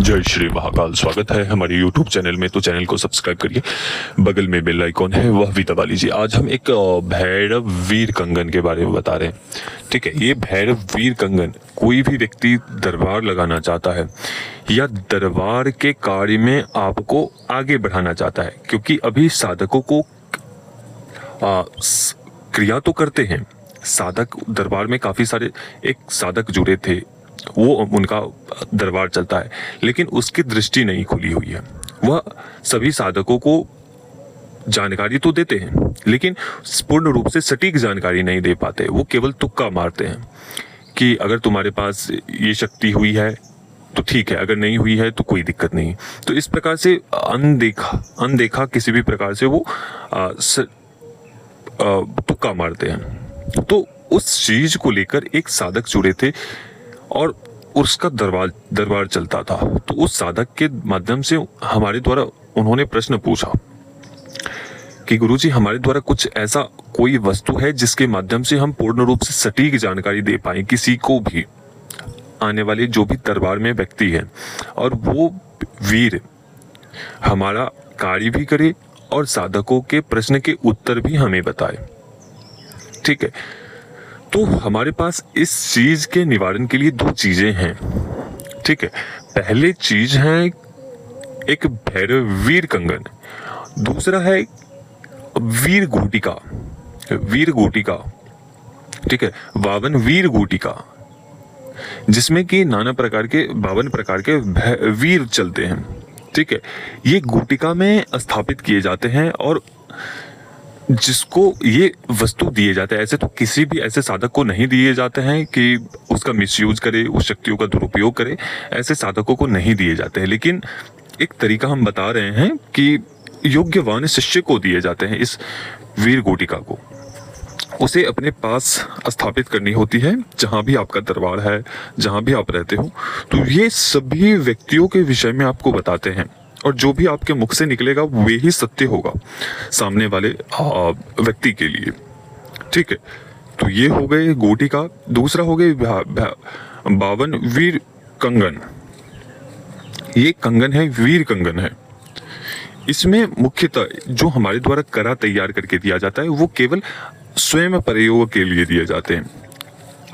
जय श्री महाकाल। स्वागत है हमारे YouTube चैनल में। तो चैनल को सब्सक्राइब करिए, बगल में बेल आइकॉन है वह भी दबा लीजिए। आज हम एक भैरव वीर कंगन के बारे में बता रहे हैं। ठीक है, ये भैरव वीर कंगन कोई भी व्यक्ति दरबार लगाना चाहता है या दरबार के कार्य में आपको आगे बढ़ाना चाहता है, क्योंकि अभी साधकों को क्रिया तो करते हैं। साधक दरबार में काफी सारे एक साधक जुड़े थे, वो उनका दरबार चलता है, लेकिन उसकी दृष्टि नहीं खुली हुई है। वह सभी साधकों को जानकारी तो देते हैं, लेकिन पूर्ण रूप से सटीक जानकारी नहीं दे पाते। वो केवल तुक्का मारते हैं कि अगर तुम्हारे पास ये शक्ति हुई है तो ठीक है, अगर नहीं हुई है तो कोई दिक्कत नहीं। तो इस प्रकार से अनदेखा किसी भी प्रकार से वो तुक्का मारते हैं। तो उस चीज को लेकर एक साधक जुड़े थे और उसका दरबार चलता था। तो उस साधक के माध्यम से हमारे द्वारा उन्होंने प्रश्न पूछा कि गुरुजी, हमारे द्वारा कुछ ऐसा कोई वस्तु है जिसके माध्यम से हम पूर्ण रूप से सटीक जानकारी दे पाए किसी को भी, आने वाले जो भी दरबार में व्यक्ति है, और वो वीर हमारा कार्य भी करे और साधकों के प्रश्न के उत्तर भी हमें बताए। ठीक है, तो हमारे पास इस चीज के निवारण के लिए दो चीजें हैं। ठीक है, पहले चीज है एक भैरव वीर कंगन, दूसरा है वीर गुटिका। वीर गुटिका, ठीक है, 52 वीर गुटिका, जिसमें कि नाना प्रकार के 52 प्रकार के वीर चलते हैं। ठीक है, ये गुटिका में स्थापित किए जाते हैं और जिसको ये वस्तु दिए जाते हैं, ऐसे तो किसी भी ऐसे साधक को नहीं दिए जाते हैं कि उसका मिसयूज करे, उस शक्तियों का दुरुपयोग करे, ऐसे साधकों को नहीं दिए जाते हैं। लेकिन एक तरीका हम बता रहे हैं कि योग्यवान शिष्य को दिए जाते हैं। इस वीर गुटिका को उसे अपने पास स्थापित करनी होती है, जहां भी आपका दरबार है, जहां भी आप रहते हो। तो ये सभी व्यक्तियों के विषय में आपको बताते हैं, और जो भी आपके मुख से निकलेगा वे ही सत्य होगा सामने वाले व्यक्ति के लिए। ठीक है, तो ये हो गए गुटिका। दूसरा हो गए 52 वीर कंगन। ये कंगन है, वीर कंगन है। इसमें मुख्यतः जो हमारे द्वारा करा तैयार करके दिया जाता है वो केवल स्वयं प्रयोग के लिए दिए जाते हैं।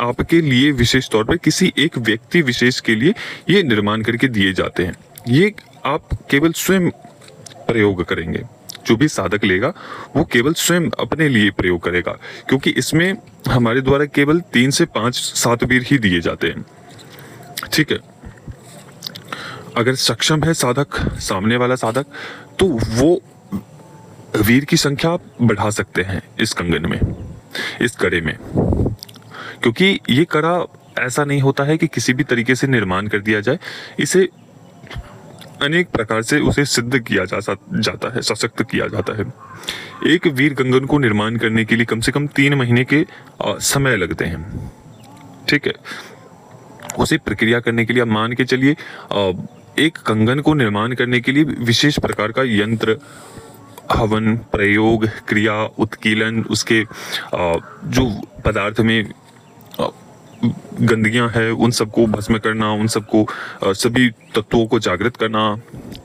आपके लिए विशेष तौर पर किसी एक व्यक्ति विशेष के लिए ये निर्माण करके दिए जाते हैं। ये आप केवल स्वयं प्रयोग करेंगे। जो भी साधक लेगा वो केवल स्वयं अपने लिए प्रयोग करेगा, क्योंकि इसमें हमारे द्वारा केवल 3 से 5 7 वीर ही दिए जाते हैं। ठीक है, अगर सक्षम है साधक, सामने वाला साधक, तो वो वीर की संख्या आप बढ़ा सकते हैं इस कंगन में, इस कड़े में। क्योंकि ये कड़ा ऐसा नहीं होता है कि किसी भी तरीके से निर्माण कर दिया जाए, इसे अनेक प्रकार से उसे सिद्ध किया जाता है, सशक्त किया जाता है। एक वीर कंगन को निर्माण करने के लिए कम से कम 3 महीने के समय लगते हैं। ठीक है, उसे प्रक्रिया करने के लिए आप मान के चलिए, एक कंगन को निर्माण करने के लिए विशेष प्रकार का यंत्र, हवन, प्रयोग, क्रिया, उत्कीलन, उसके जो पदार्थ में गंदगियां है उन सबको भस्म करना, उन सबको सभी तत्वों को जागृत करना,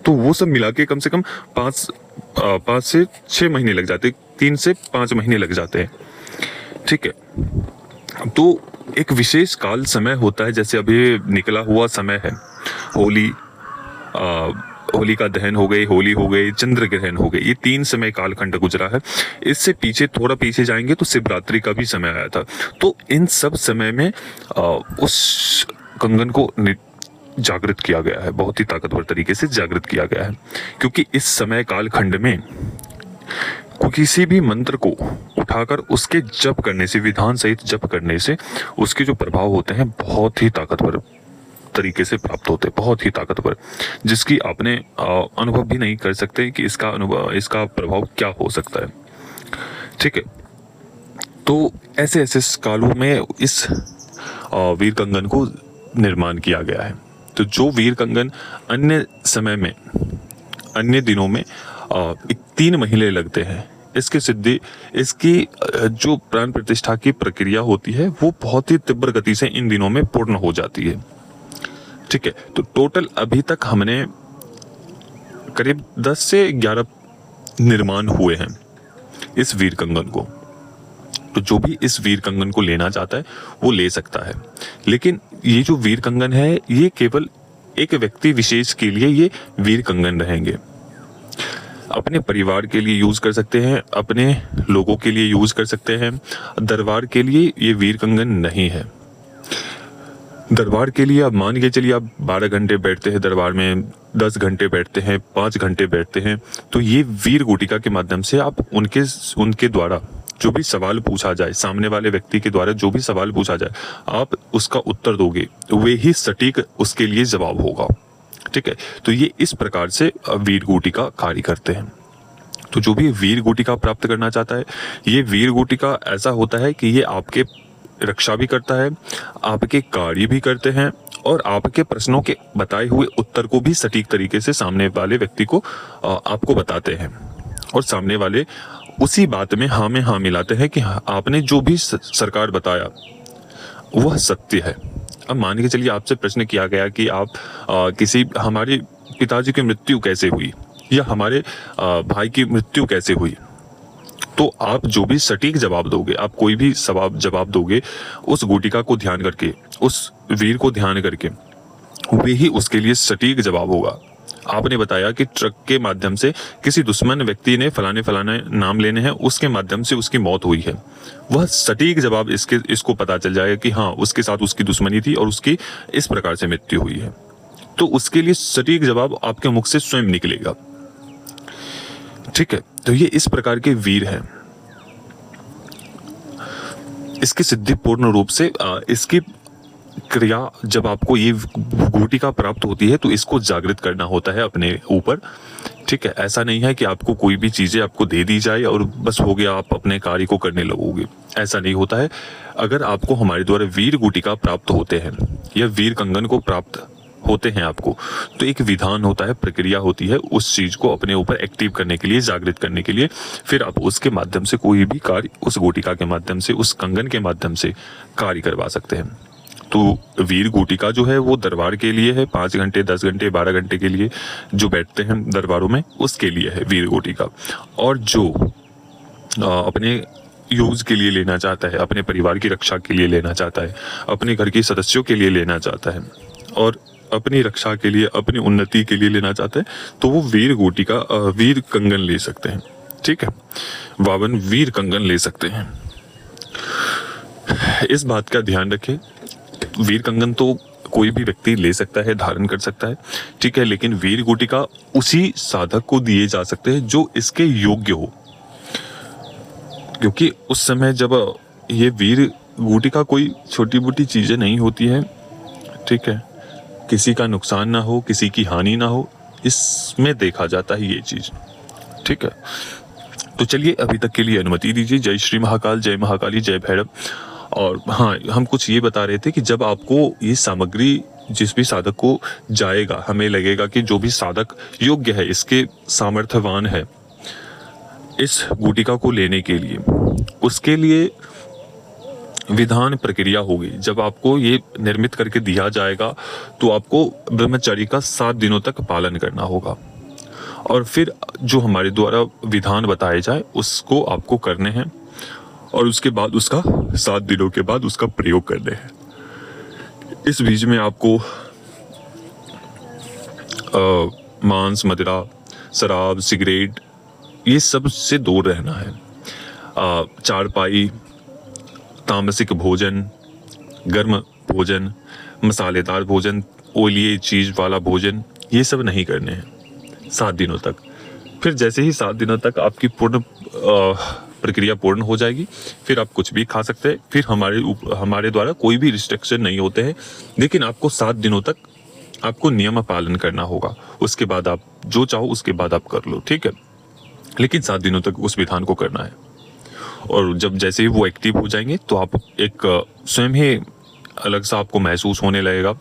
तो वो सब मिला के कम से कम 5 से 6 महीने लग जाते, 3 से 5 महीने लग जाते हैं। ठीक है, तो एक विशेष काल समय होता है, जैसे अभी निकला हुआ समय है, होली का दहन हो गई, होली हो गई, चंद्र ग्रहण हो गई, ये 3 समय कालखंड गुजरा है। इससे थोड़ा पीछे जाएंगे तो शिवरात्रि का भी समय आया था। तो इन सब समय में उस कंगन को जागृत किया गया है, बहुत ही ताकतवर तरीके से जागृत किया गया है, क्योंकि इस समय कालखंड में किसी भी मंत्र को उठाकर उसके जप करने से, विधान सहित जप करने से उसके जो प्रभाव होते हैं बहुत ही ताकतवर तरीके से प्राप्त होते, बहुत ही ताकतवर, जिसकी आपने अनुभव भी नहीं कर सकते कि इसका प्रभाव क्या हो सकता है। ठीक है, तो ऐसे कालों में इस वीर कंगन को निर्माण किया गया है। तो जो वीर कंगन अन्य समय में, अन्य दिनों में 3 महीने लगते हैं, इसकी सिद्धि, इसकी जो प्राण प्रतिष्ठा की प्रक्रिया होती है वो बहुत ही तीव्र गति से इन दिनों में पूर्ण हो जाती है। ठीक है, तो टोटल अभी तक हमने करीब 10 से 11 निर्माण हुए हैं इस वीर कंगन को। तो जो भी इस वीर कंगन को लेना चाहता है वो ले सकता है। लेकिन ये जो वीर कंगन है ये केवल एक व्यक्ति विशेष के लिए ये वीर कंगन रहेंगे। अपने परिवार के लिए यूज कर सकते हैं, अपने लोगों के लिए यूज कर सकते हैं। दरबार के लिए ये वीर कंगन नहीं है। दरबार के लिए आप मान के चलिए आप 12 घंटे बैठते हैं दरबार में, 10 घंटे बैठते हैं, 5 घंटे बैठते हैं, तो ये वीर गुटिका के माध्यम से आप उनके द्वारा जो भी सवाल पूछा जाए, सामने वाले व्यक्ति के द्वारा जो भी सवाल पूछा जाए, आप उसका उत्तर दोगे, वे ही सटीक उसके लिए जवाब होगा। ठीक है, तो ये इस प्रकार से वीर गुटिका कार्य करते हैं। तो जो भी वीर गुटिका प्राप्त करना चाहता है, ये वीर गुटिका ऐसा होता है कि ये आपके रक्षा भी करता है, आपके कार्य भी करते हैं और आपके प्रश्नों के बताए हुए उत्तर को भी सटीक तरीके से सामने वाले व्यक्ति को आपको बताते हैं और सामने वाले उसी बात में हाँ मिलाते हैं कि आपने जो भी सरकार बताया वह सत्य है। अब मान के चलिए आपसे प्रश्न किया गया कि आप हमारे पिताजी की मृत्यु कैसे हुई या हमारे भाई की मृत्यु कैसे हुई, तो आप जो भी सटीक जवाब दोगे, आप कोई भी जवाब दोगे उस गुटिका को ध्यान करके, उस वीर को ध्यान करके, वे ही उसके लिए सटीक जवाब होगा। आपने बताया कि ट्रक के माध्यम से किसी दुश्मन व्यक्ति ने फलाने नाम लेने हैं, उसके माध्यम से उसकी मौत हुई है, वह सटीक जवाब इसको पता चल जाएगा कि हाँ उसके साथ उसकी दुश्मनी थी और उसकी इस प्रकार से मृत्यु हुई है। तो उसके लिए सटीक जवाब आपके मुख से स्वयं निकलेगा। ठीक है, तो ये इस प्रकार के वीर हैं। इसकी सिद्धि पूर्ण रूप से इसकी क्रिया जब आपको ये गुटिका प्राप्त होती है तो इसको जागृत करना होता है अपने ऊपर। ठीक है, ऐसा नहीं है कि आपको कोई भी चीजें आपको दे दी जाए और बस हो गया आप अपने कार्य को करने लगोगे, ऐसा नहीं होता है। अगर आपको हमारे द्वारा वीर गुटिका प्राप्त होते हैं या वीर कंगन को प्राप्त होते हैं आपको, तो एक विधान होता है, प्रक्रिया होती है उस चीज को अपने ऊपर एक्टिव करने के लिए, जागृत करने के लिए। फिर आप उसके माध्यम से कोई भी कार्य उस गुटिका के माध्यम से, उस कंगन के माध्यम से कार्य करवा सकते हैं। तो वीर गुटिका जो है वो दरबार के लिए है, 5 घंटे 10 घंटे 12 घंटे के लिए जो बैठते हैं दरबारों में उसके लिए है वीर गुटिका। और जो अपने यूज के लिए लेना चाहता है, अपने परिवार की रक्षा के लिए लेना चाहता है, अपने घर के सदस्यों के लिए लेना चाहता है और अपनी रक्षा के लिए, अपनी उन्नति के लिए लेना चाहते हैं, तो वो वीर गुटिका वीर कंगन ले सकते हैं। ठीक है, 52 वीर कंगन ले सकते हैं। इस बात का ध्यान रखें, वीर कंगन तो कोई भी व्यक्ति ले सकता है, धारण कर सकता है, ठीक है, लेकिन वीर गुटिका उसी साधक को दिए जा सकते हैं जो इसके योग्य हो। क्योंकि उस समय जब ये वीर गुटिका कोई छोटी मोटी चीजें नहीं होती है, ठीक है, किसी का नुकसान ना हो, किसी की हानि ना हो, इसमें देखा जाता है ये चीज। ठीक है, तो चलिए अभी तक के लिए अनुमति दीजिए। जय श्री महाकाल, जय महाकाली, जय भैरव। और हाँ, हम कुछ ये बता रहे थे कि जब आपको ये सामग्री जिस भी साधक को जाएगा, हमें लगेगा कि जो भी साधक योग्य है, इसके सामर्थ्यवान है इस गुटिका को लेने के लिए, उसके लिए विधान प्रक्रिया होगी। जब आपको ये निर्मित करके दिया जाएगा तो आपको ब्रह्मचर्य का 7 दिनों तक पालन करना होगा और फिर जो हमारे द्वारा विधान बताए जाए उसको आपको करने हैं और उसके बाद उसका 7 दिनों के बाद उसका प्रयोग करने हैं। इस बीच में आपको मांस, मदिरा, शराब, सिगरेट ये सब से दूर रहना है। चारपाई, तामसिक भोजन, गर्म भोजन, मसालेदार भोजन, ओलिए चीज वाला भोजन, ये सब नहीं करने हैं 7 दिनों तक। फिर जैसे ही 7 दिनों तक आपकी पूर्ण प्रक्रिया पूर्ण हो जाएगी, फिर आप कुछ भी खा सकते हैं। फिर हमारे द्वारा कोई भी रिस्ट्रिक्शन नहीं होते हैं, लेकिन आपको 7 दिनों तक आपको नियम पालन करना होगा। उसके बाद आप जो चाहो उसके बाद आप कर लो, ठीक है, लेकिन 7 दिनों तक उस विधान को करना है। और जब जैसे ही वो एक्टिव हो जाएंगे तो आप एक स्वयं ही अलग सा आपको महसूस होने लगेगा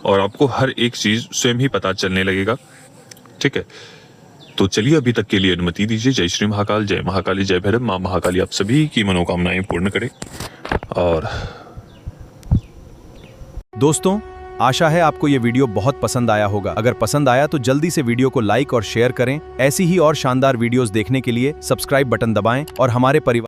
और आपको हर एक चीज स्वयं ही पता चलने लगेगा। ठीक है, तो चलिए अभी तक के लिए अनुमति दीजिए। जय श्री महाकाल, जय महाकाली, जय भैरव। माँ महाकाली आप सभी की मनोकामनाएं पूर्ण करे। और दोस्तों, आशा है आपको ये वीडियो बहुत पसंद आया होगा। अगर पसंद आया तो जल्दी से वीडियो को लाइक और शेयर करें। ऐसी ही और शानदार वीडियोस देखने के लिए सब्सक्राइब बटन दबाएं और हमारे परिवार